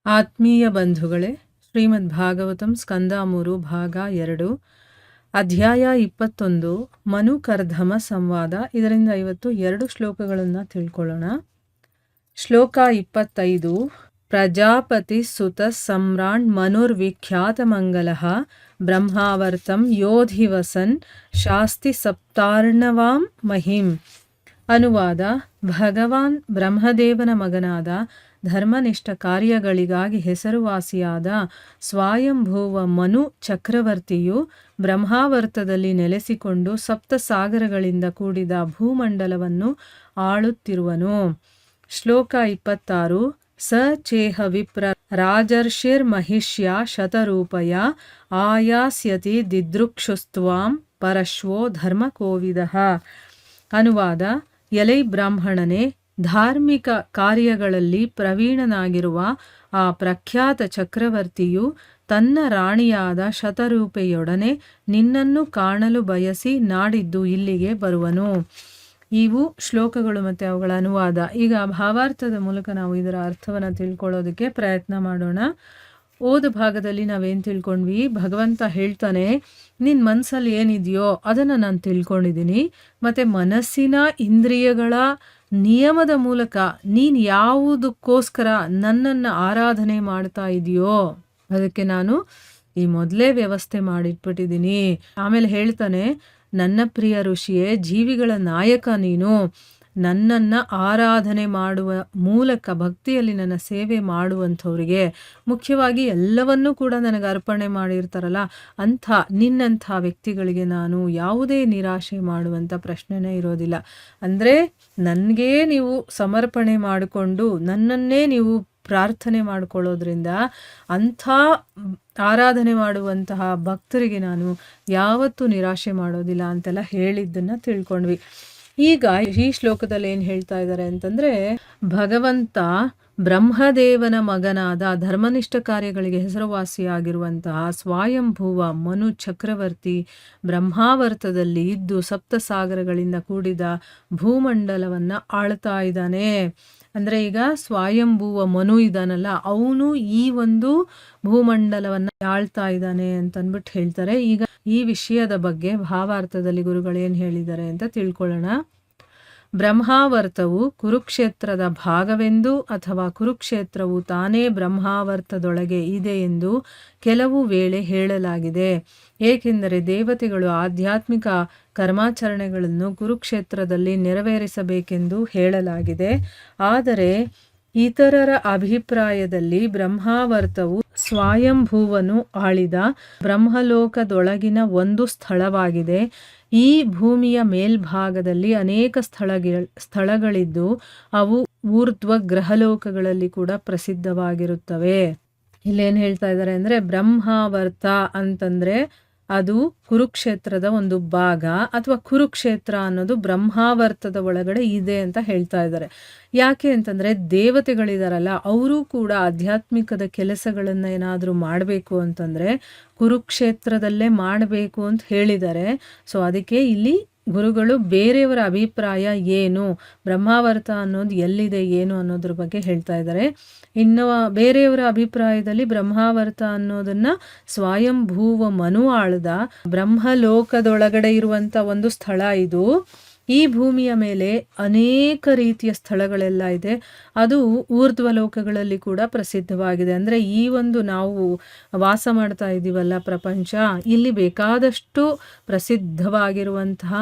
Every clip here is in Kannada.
ಆತ್ಮೀಯ ಬಂಧುಗಳೇ, ಶ್ರೀಮದ್ ಭಾಗವತಂ ಸ್ಕಂದ 3 ಭಾಗ 2 ಅಧ್ಯಾಯ 21 ಮನು ಕರ್ಧಮ ಸಂವಾದ. ಇದರಿಂದ ಇವತ್ತು 2 ಶ್ಲೋಕಗಳನ್ನು ತಿಳ್ಕೊಳ್ಳೋಣ. ಶ್ಲೋಕ 25. ಪ್ರಜಾಪತಿ ಸುತ ಸಮ್ರಾಣ್ ಮನುರ್ವಿಖ್ಯಾತ ಮಂಗಲಃ ಬ್ರಹ್ಮಾವರ್ತಂ ಯೋಧಿವಸನ್ ಶಾಸ್ತಿ ಸಪ್ತಾರ್ಣವಾಂ ಮಹಿಂ. ಅನುವಾದ: ಭಗವಾನ್ ಬ್ರಹ್ಮದೇವನ ಮಗನಾದ ಧರ್ಮನಿಷ್ಠ ಕಾರ್ಯಗಳಿಗಾಗಿ ಹೆಸರುವಾಸಿಯಾದ ಸ್ವಯಂಭೂವ ಮನು ಚಕ್ರವರ್ತಿಯು ಬ್ರಹ್ಮಾವರ್ತದಲ್ಲಿ ನೆಲೆಸಿಕೊಂಡು ಸಪ್ತಸಾಗರಗಳಿಂದ ಕೂಡಿದ ಭೂಮಂಡಲವನ್ನು ಆಳುತ್ತಿರುವನು. ಶ್ಲೋಕ 26. ಸ ಚೇಹ ವಿಪ್ರ ರಾಜರ್ಷಿರ್ಮಹಿಷ್ಯ ಶತರೂಪಯ ಆಯಾಸ್ಯತಿ ದಿದೃಕ್ಷುಸ್ತ್ವಾಂ ಪರಶ್ವೋ ಧರ್ಮಕೋವಿದಃ. ಅನುವಾದ: ಎಲೈ ಬ್ರಾಹ್ಮಣನೇ, ಧಾರ್ಮಿಕ ಕಾರ್ಯಗಳಲ್ಲಿ ಪ್ರವೀಣನಾಗಿರುವ ಆ ಪ್ರಖ್ಯಾತ ಚಕ್ರವರ್ತಿಯು ತನ್ನ ರಾಣಿಯಾದ ಶತರೂಪೆಯೊಡನೆ ನಿನ್ನನ್ನು ಕಾಣಲು ಬಯಸಿ ನಾಡಿದ್ದು ಇಲ್ಲಿಗೆ ಬರುವನು. ಇವು ಶ್ಲೋಕಗಳು ಮತ್ತು ಅವುಗಳ ಅನುವಾದ. ಈಗ ಭಾವಾರ್ಥದ ಮೂಲಕ ನಾವು ಇದರ ಅರ್ಥವನ್ನು ತಿಳ್ಕೊಳ್ಳೋದಕ್ಕೆ ಪ್ರಯತ್ನ ಮಾಡೋಣ. ಓದ ಭಾಗದಲ್ಲಿ ನಾವೇನು ತಿಳ್ಕೊಂಡ್ವಿ? ಭಗವಂತ ಹೇಳ್ತಾನೆ, ನಿನ್ನ ಮನಸ್ಸಲ್ಲಿ ಏನಿದೆಯೋ ಅದನ್ನು ನಾನು ತಿಳ್ಕೊಂಡಿದ್ದೀನಿ, ಮತ್ತು ಮನಸ್ಸಿನ ಇಂದ್ರಿಯಗಳ ನಿಯಮದ ಮೂಲಕ ನೀನು ಯಾವುದಕ್ಕೋಸ್ಕರ ನನ್ನನ್ನು ಆರಾಧನೆ ಮಾಡ್ತಾ ಇದೆಯೋ ಅದಕ್ಕೆ ನಾನು ಈ ಮೊದಲೇ ವ್ಯವಸ್ಥೆ ಮಾಡಿಟ್ಬಿಟ್ಟಿದ್ದೀನಿ. ಆಮೇಲೆ ಹೇಳ್ತಾನೆ, ನನ್ನ ಪ್ರಿಯ ಋಷಿಯೇ, ಜೀವಿಗಳ ನಾಯಕ ನೀನು, ನನ್ನನ್ನು ಆರಾಧನೆ ಮಾಡುವ ಮೂಲಕ ಭಕ್ತಿಯಲ್ಲಿ ನನ್ನ ಸೇವೆ ಮಾಡುವಂಥವ್ರಿಗೆ, ಮುಖ್ಯವಾಗಿ ಎಲ್ಲವನ್ನೂ ಕೂಡ ನನಗೆ ಅರ್ಪಣೆ ಮಾಡಿರ್ತಾರಲ್ಲ ನಿನ್ನಂಥ ವ್ಯಕ್ತಿಗಳಿಗೆ ನಾನು ಯಾವುದೇ ನಿರಾಶೆ ಮಾಡುವಂಥ ಪ್ರಶ್ನೆನೇ ಇರೋದಿಲ್ಲ. ಅಂದರೆ ನನಗೇ ನೀವು ಸಮರ್ಪಣೆ ಮಾಡಿಕೊಂಡು ನನ್ನನ್ನೇ ನೀವು ಪ್ರಾರ್ಥನೆ ಮಾಡಿಕೊಳ್ಳೋದ್ರಿಂದ ಅಂಥ ಆರಾಧನೆ ಮಾಡುವಂತಹ ಭಕ್ತರಿಗೆ ನಾನು ಯಾವತ್ತೂ ನಿರಾಶೆ ಮಾಡೋದಿಲ್ಲ ಅಂತೆಲ್ಲ ಹೇಳಿದ್ದನ್ನು ತಿಳ್ಕೊಂಡ್ವಿ. ಈಗ ಈ ಶ್ಲೋಕದಲ್ಲಿ ಏನು ಹೇಳ್ತಾ ಇದ್ದಾರೆ ಅಂತಂದರೆ, ಭಗವಂತ ಬ್ರಹ್ಮದೇವನ ಮಗನಾದ ಧರ್ಮನಿಷ್ಠ ಕಾರ್ಯಗಳಿಗೆ ಹೆಸರುವಾಸಿಯಾಗಿರುವಂತಹ ಸ್ವಯಂಭೂವ ಮನು ಚಕ್ರವರ್ತಿ ಬ್ರಹ್ಮಾವರ್ತದಲ್ಲಿ ಇದ್ದು ಸಪ್ತಸಾಗರಗಳಿಂದ ಕೂಡಿದ ಭೂಮಂಡಲವನ್ನು ಆಳ್ತಾ ಇದ್ದಾನೆ. ಅಂದರೆ ಈಗ ಸ್ವಯಂಭೂವ ಮನು ಇದ್ದಾನಲ್ಲ, ಅವನು ಈ ಒಂದು ಭೂಮಂಡಲವನ್ನು ಆಳ್ತಾ ಇದ್ದಾನೆ ಅಂತಂದ್ಬಿಟ್ಟು ಹೇಳ್ತಾರೆ. ಈಗ ಈ ವಿಷಯದ ಬಗ್ಗೆ ಭಾವಾರ್ಥದಲ್ಲಿ ಗುರುಗಳು ಏನು ಹೇಳಿದ್ದಾರೆ ಅಂತ ತಿಳ್ಕೊಳ್ಳೋಣ. ಬ್ರಹ್ಮಾವರ್ತವು ಕುರುಕ್ಷೇತ್ರದ ಭಾಗವೆಂದು ಅಥವಾ ಕುರುಕ್ಷೇತ್ರವು ತಾನೇ ಬ್ರಹ್ಮಾವರ್ತದೊಳಗೆ ಇದೆ ಎಂದು ಕೆಲವು ವೇಳೆ ಹೇಳಲಾಗಿದೆ. ಏಕೆಂದರೆ ದೇವತೆಗಳು ಆಧ್ಯಾತ್ಮಿಕ ಕರ್ಮಾಚರಣೆಗಳನ್ನು ಕುರುಕ್ಷೇತ್ರದಲ್ಲಿ ನೆರವೇರಿಸಬೇಕೆಂದು ಹೇಳಲಾಗಿದೆ. ಆದರೆ ಇತರರ ಅಭಿಪ್ರಾಯದಲ್ಲಿ ಬ್ರಹ್ಮಾವರ್ತವು ಸ್ವಯಂಭೂವನು ಆಳಿದ ಬ್ರಹ್ಮಲೋಕದೊಳಗಿನ ಒಂದು ಸ್ಥಳವಾಗಿದೆ. ಈ ಭೂಮಿಯ ಮೇಲ್ಭಾಗದಲ್ಲಿ ಅನೇಕ ಸ್ಥಳಗಳಿದ್ದು ಅವು ಊರ್ಧ್ವ ಗ್ರಹಲೋಕಗಳಲ್ಲಿ ಕೂಡ ಪ್ರಸಿದ್ಧವಾಗಿರುತ್ತವೆ. ಇಲ್ಲೇನು ಹೇಳ್ತಾ ಇದ್ದಾರೆ ಅಂದರೆ, ಬ್ರಹ್ಮಾವರ್ತ ಅಂತಂದರೆ ಅದು ಕುರುಕ್ಷೇತ್ರದ ಒಂದು ಭಾಗ, ಅಥವಾ ಕುರುಕ್ಷೇತ್ರ ಅನ್ನೋದು ಬ್ರಹ್ಮಾವರ್ತದ ಒಳಗಡೆ ಇದೆ ಅಂತ ಹೇಳ್ತಾ ಇದ್ದಾರೆ. ಯಾಕೆ ಅಂತಂದರೆ ದೇವತೆಗಳಿದಾರಲ್ಲ, ಅವರು ಕೂಡ ಆಧ್ಯಾತ್ಮಿಕದ ಕೆಲಸಗಳನ್ನು ಏನಾದರೂ ಮಾಡಬೇಕು ಅಂತಂದರೆ ಕುರುಕ್ಷೇತ್ರದಲ್ಲೇ ಮಾಡಬೇಕು ಅಂತ ಹೇಳಿದ್ದಾರೆ. ಸೊ ಅದಕ್ಕೆ ಇಲ್ಲಿ ಗುರುಗಳು ಬೇರೆಯವರ ಅಭಿಪ್ರಾಯ ಏನು, ಬ್ರಹ್ಮಾವರ್ತ ಅನ್ನೋದು ಎಲ್ಲಿದೆ ಏನು ಅನ್ನೋದ್ರ ಬಗ್ಗೆ ಹೇಳ್ತಾ ಇದ್ದಾರೆ. ಇನ್ನು ಬೇರೆಯವರ ಅಭಿಪ್ರಾಯದಲ್ಲಿ ಬ್ರಹ್ಮಾವರ್ತ ಅನ್ನೋದನ್ನ ಸ್ವಯಂಭೂವ ಮನು ಆಳ್ದ ಬ್ರಹ್ಮಲೋಕದೊಳಗಡೆ ಇರುವಂಥ ಒಂದು ಸ್ಥಳ ಇದು. ಈ ಭೂಮಿಯ ಮೇಲೆ ಅನೇಕ ರೀತಿಯ ಸ್ಥಳಗಳೆಲ್ಲ ಇದೆ. ಅದು ಊರ್ಧ್ವ ಲೋಕಗಳಲ್ಲಿ ಕೂಡ ಪ್ರಸಿದ್ಧವಾಗಿದೆ. ಅಂದರೆ ಈ ಒಂದು ನಾವು ವಾಸ ಮಾಡ್ತಾ ಇದ್ದೀವಲ್ಲ ಪ್ರಪಂಚ, ಇಲ್ಲಿ ಬೇಕಾದಷ್ಟು ಪ್ರಸಿದ್ಧವಾಗಿರುವಂತಹ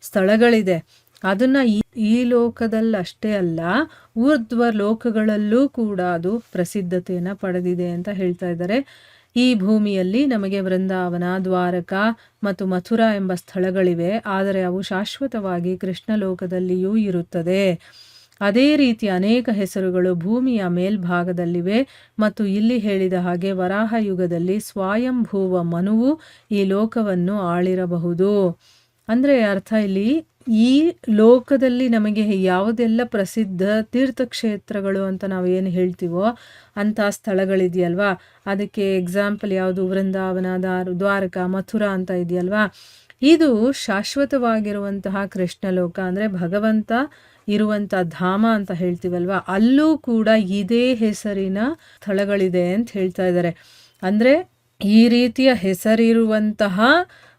ಸ್ಥಳಗಳಿದೆ. ಅದನ್ನು ಈ ಲೋಕದಲ್ಲಷ್ಟೇ ಅಲ್ಲ, ಊರ್ಧ್ವ ಲೋಕಗಳಲ್ಲೂ ಕೂಡ ಅದು ಪ್ರಸಿದ್ಧತೆಯನ್ನು ಪಡೆದಿದೆ ಅಂತ ಹೇಳ್ತಾ ಇದ್ದಾರೆ. ಈ ಭೂಮಿಯಲ್ಲಿ ನಮಗೆ ವೃಂದಾವನ, ದ್ವಾರಕ ಮತ್ತು ಮಥುರಾ ಎಂಬ ಸ್ಥಳಗಳಿವೆ. ಆದರೆ ಅವು ಶಾಶ್ವತವಾಗಿ ಕೃಷ್ಣ ಲೋಕದಲ್ಲಿಯೂ ಇರುತ್ತದೆ. ಅದೇ ರೀತಿ ಅನೇಕ ಹೆಸರುಗಳು ಭೂಮಿಯ ಮೇಲ್ಭಾಗದಲ್ಲಿವೆ. ಮತ್ತು ಇಲ್ಲಿ ಹೇಳಿದ ಹಾಗೆ ವರಾಹ ಯುಗದಲ್ಲಿ ಸ್ವಯಂಭೂವ ಮನುವು ಈ ಲೋಕವನ್ನು ಆಳಿರಬಹುದು. ಅಂದರೆ ಅರ್ಥ ಇಲ್ಲಿ, ಈ ಲೋಕದಲ್ಲಿ ನಮಗೆ ಯಾವುದೆಲ್ಲ ಪ್ರಸಿದ್ಧ ತೀರ್ಥಕ್ಷೇತ್ರಗಳು ಅಂತ ನಾವು ಏನು ಹೇಳ್ತೀವೋ ಅಂಥ ಸ್ಥಳಗಳಿದೆಯಲ್ವಾ, ಅದಕ್ಕೆ ಎಕ್ಸಾಂಪಲ್ ಯಾವುದು? ವೃಂದಾವನ, ದ್ವಾರಕ, ಮಥುರಾ ಅಂತ ಇದೆಯಲ್ವಾ. ಇದು ಶಾಶ್ವತವಾಗಿರುವಂತಹ ಕೃಷ್ಣಲೋಕ. ಅಂದರೆ ಭಗವಂತ ಇರುವಂಥ ಧಾಮ ಅಂತ ಹೇಳ್ತೀವಲ್ವ, ಅಲ್ಲೂ ಕೂಡ ಇದೇ ಹೆಸರಿನ ಸ್ಥಳಗಳಿದೆ ಅಂತ ಹೇಳ್ತಾ ಇದ್ದಾರೆ. ಅಂದರೆ ಈ ರೀತಿಯ ಹೆಸರಿರುವಂತಹ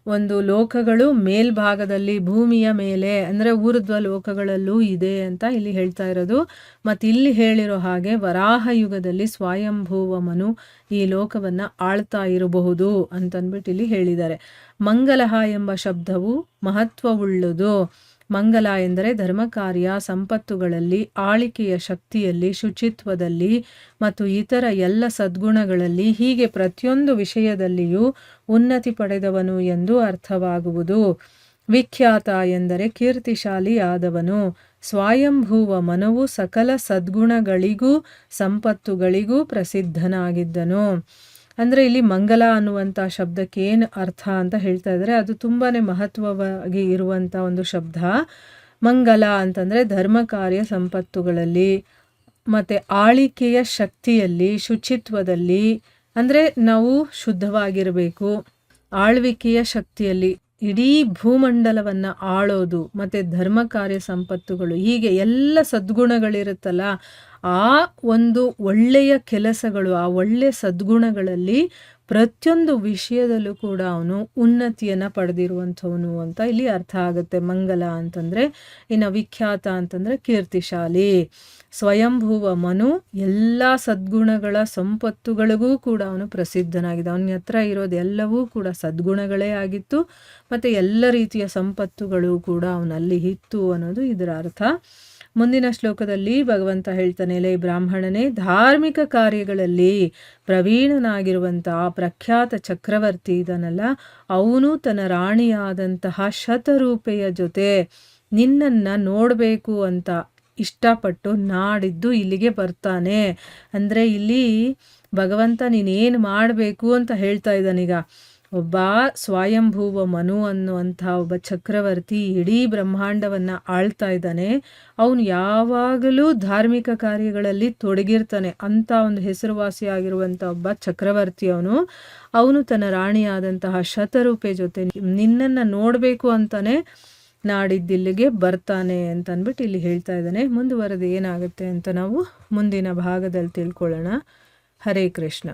ಒಂದು ಲೋಕಗಳು ಮೇಲ್ಭಾಗದಲ್ಲಿ ಭೂಮಿಯ ಮೇಲೆ ಅಂದರೆ ಊರ್ಧ್ವ ಲೋಕಗಳಲ್ಲೂ ಇದೆ ಅಂತ ಇಲ್ಲಿ ಹೇಳ್ತಾ ಇರೋದು. ಮತ್ತು ಇಲ್ಲಿ ಹೇಳಿರೋ ಹಾಗೆ ವರಾಹ ಯುಗದಲ್ಲಿ ಸ್ವಯಂಭೂವ ಮನು ಈ ಲೋಕವನ್ನು ಆಳ್ತಾ ಇರಬಹುದು ಅಂತಂದ್ಬಿಟ್ಟು ಇಲ್ಲಿ ಹೇಳಿದ್ದಾರೆ. ಮಂಗಲಃ ಎಂಬ ಶಬ್ದವು ಮಹತ್ವವುಳ್ಳದು. ಮಂಗಲ ಎಂದರೆ ಧರ್ಮ ಕಾರ್ಯ, ಸಂಪತ್ತುಗಳಲ್ಲಿ, ಆಳಿಕೆಯ ಶಕ್ತಿಯಲ್ಲಿ, ಶುಚಿತ್ವದಲ್ಲಿ ಮತ್ತು ಇತರ ಎಲ್ಲ ಸದ್ಗುಣಗಳಲ್ಲಿ, ಹೀಗೆ ಪ್ರತಿಯೊಂದು ವಿಷಯದಲ್ಲಿಯೂ ಉನ್ನತಿ ಪಡೆದವನು ಎಂದು ಅರ್ಥವಾಗುವುದು. ವಿಖ್ಯಾತ ಎಂದರೆ ಕೀರ್ತಿಶಾಲಿಯಾದವನು. ಸ್ವಯಂಭೂವ ಮನುವು ಸಕಲ ಸದ್ಗುಣಗಳಿಗೂ ಸಂಪತ್ತುಗಳಿಗೂ ಪ್ರಸಿದ್ಧನಾಗಿದ್ದನು. ಅಂದರೆ ಇಲ್ಲಿ ಮಂಗಲ ಅನ್ನುವಂಥ ಶಬ್ದಕ್ಕೆ ಏನು ಅರ್ಥ ಅಂತ ಹೇಳ್ತಾ ಇದ್ದಾರೆ, ಅದು ತುಂಬಾ ಮಹತ್ವವಾಗಿ ಇರುವಂಥ ಒಂದು ಶಬ್ದ. ಮಂಗಲ ಅಂತಂದರೆ ಧರ್ಮ ಕಾರ್ಯ ಸಂಪತ್ತುಗಳಲ್ಲಿ ಮತ್ತು ಆಳಿಕೆಯ ಶಕ್ತಿಯಲ್ಲಿ, ಶುಚಿತ್ವದಲ್ಲಿ ಅಂದರೆ ನಾವು ಶುದ್ಧವಾಗಿರಬೇಕು, ಆಳ್ವಿಕೆಯ ಶಕ್ತಿಯಲ್ಲಿ ಇಡೀ ಭೂಮಂಡಲವನ್ನು ಆಳೋದು, ಮತ್ತು ಧರ್ಮ ಕಾರ್ಯ ಸಂಪತ್ತುಗಳು, ಹೀಗೆ ಎಲ್ಲ ಸದ್ಗುಣಗಳಿರುತ್ತಲ್ಲ, ಆ ಒಂದು ಒಳ್ಳೆಯ ಕೆಲಸಗಳು, ಆ ಒಳ್ಳೆಯ ಸದ್ಗುಣಗಳಲ್ಲಿ ಪ್ರತಿಯೊಂದು ವಿಷಯದಲ್ಲೂ ಕೂಡ ಅವನು ಉನ್ನತಿಯನ್ನು ಪಡೆದಿರುವಂಥವನು ಅಂತ ಇಲ್ಲಿ ಅರ್ಥ ಆಗುತ್ತೆ. ಮಂಗಲ ಅಂತಂದರೆ. ಇನ್ನು ವಿಖ್ಯಾತ ಅಂತಂದರೆ ಕೀರ್ತಿಶಾಲಿ. ಸ್ವಯಂಭೂವ ಮನು ಎಲ್ಲ ಸದ್ಗುಣಗಳ ಸಂಪತ್ತುಗಳಿಗೂ ಕೂಡ ಅವನು ಪ್ರಸಿದ್ಧನಾಗಿದೆ. ಅವನ ಹತ್ರ ಇರೋದೆಲ್ಲವೂ ಕೂಡ ಸದ್ಗುಣಗಳೇ ಆಗಿತ್ತು, ಮತ್ತು ಎಲ್ಲ ರೀತಿಯ ಸಂಪತ್ತುಗಳು ಕೂಡ ಅವನಲ್ಲಿ ಇತ್ತು ಅನ್ನೋದು ಇದರ ಅರ್ಥ. ಮುಂದಿನ ಶ್ಲೋಕದಲ್ಲಿ ಭಗವಂತ ಹೇಳ್ತಾನೆ, ಲೇ ಬ್ರಾಹ್ಮಣನೇ, ಧಾರ್ಮಿಕ ಕಾರ್ಯಗಳಲ್ಲಿ ಪ್ರವೀಣನಾಗಿರುವಂತಹ ಪ್ರಖ್ಯಾತ ಚಕ್ರವರ್ತಿ ಇದನ್ನಲ್ಲ, ಅವನು ತನ್ನ ರಾಣಿಯಾದಂತಹ ಶತರೂಪೆಯ ಜೊತೆ ನಿನ್ನನ್ನು ನೋಡಬೇಕು ಅಂತ ಇಷ್ಟಪಟ್ಟು ನಾಡಿದ್ದು ಇಲ್ಲಿಗೆ ಬರ್ತಾನೆ. ಅಂದರೆ ಇಲ್ಲಿ ಭಗವಂತ ನೀನೇನು ಮಾಡಬೇಕು ಅಂತ ಹೇಳ್ತಾ ಇದ್ದಾನೀಗ. ಒಬ್ಬ ಸ್ವಯಂಭೂವ ಮನು ಅನ್ನುವಂಥ ಒಬ್ಬ ಚಕ್ರವರ್ತಿ ಇಡೀ ಬ್ರಹ್ಮಾಂಡವನ್ನು ಆಳ್ತಾ ಇದ್ದಾನೆ. ಅವನು ಯಾವಾಗಲೂ ಧಾರ್ಮಿಕ ಕಾರ್ಯಗಳಲ್ಲಿ ತೊಡಗಿರ್ತಾನೆ. ಅಂಥ ಒಂದು ಹೆಸರುವಾಸಿಯಾಗಿರುವಂಥ ಒಬ್ಬ ಚಕ್ರವರ್ತಿ ಅವನು ತನ್ನ ರಾಣಿಯಾದಂತಹ ಶತರೂಪೆ ಜೊತೆ ನಿನ್ನನ್ನು ನೋಡಬೇಕು ಅಂತಾನೆ ನಾಡಿದ್ದಿಲ್ಲಿಗೆ ಬರ್ತಾನೆ ಅಂತ ಅಂದ್ಬಿಟ್ಟು ಇಲ್ಲಿ ಹೇಳ್ತಾ ಇದ್ದಾನೆ. ಮುಂದುವರೆದು ಏನಾಗುತ್ತೆ ಅಂತ ನಾವು ಮುಂದಿನ ಭಾಗದಲ್ಲಿ ತಿಳ್ಕೊಳ್ಳೋಣ. ಹರೇ ಕೃಷ್ಣ.